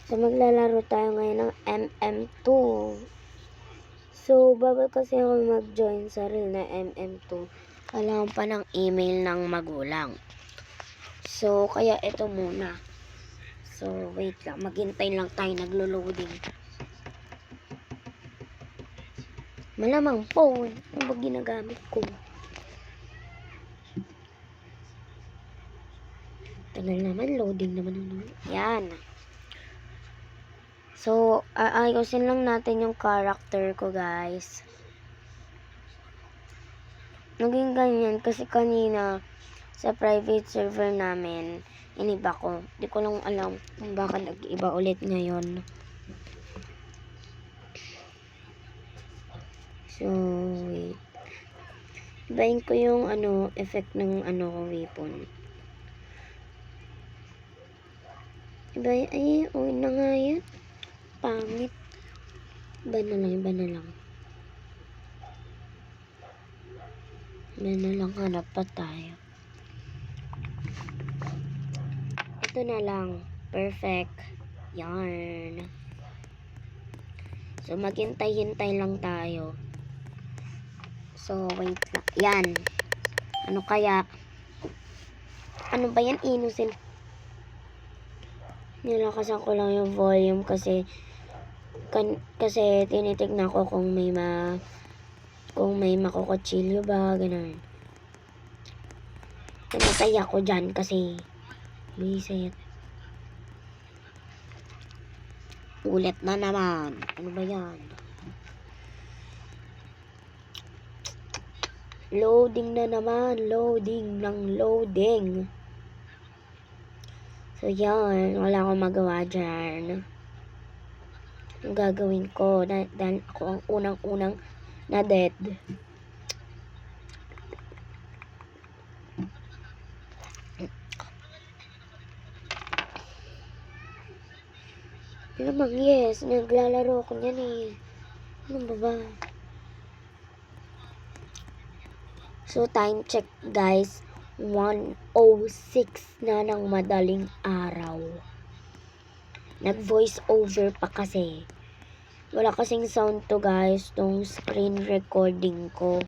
So, maglalaro tayo ngayon ng MM2. So, bago kasi ako mag-join sa real na MM2, kailangan pa ng email ng magulang. So, kaya ito muna. So, wait lang. Maghintay lang tayo. Naglo-loading. Malamang phone. Ano ba ginagamit ko? Tagal naman. Loading naman. Yan. So, ayusin lang natin yung character ko, guys. Naging ganyan kasi kanina sa private server namin, iniba ko. Di ko lang alam kung bakit nag-iba ulit ngayon. So, wait. Ibahin ko yung effect ng weapon. Ibahin, ay, uwi na nga yan. Pangit. Iba na lang. Iba na lang, hanap pa tayo. Ito na lang. Perfect. Yarn. So, maghintay-hintay lang tayo. So, wait lang. Yan. Ano kaya? Ano ba yan? Innocent. Nilakasan ko lang yung volume kasi tinitignan ko kung may makukutsilyo ba, ganun. Namatay ako dyan kasi bisit. Ulit na naman. Ano ba yan? Loading na naman. Loading ng loading. So, yan. Wala akong magawa dyan. Ang gagawin ko, dahil ako ang unang-unang na dead. Lamang, yes. Naglalaro ko niyan eh. Ano ba? So, time check, guys. 1:06 na ng madaling araw. Nag-voice over pa kasi. Wala kasing sound to, guys, tong screen recording ko.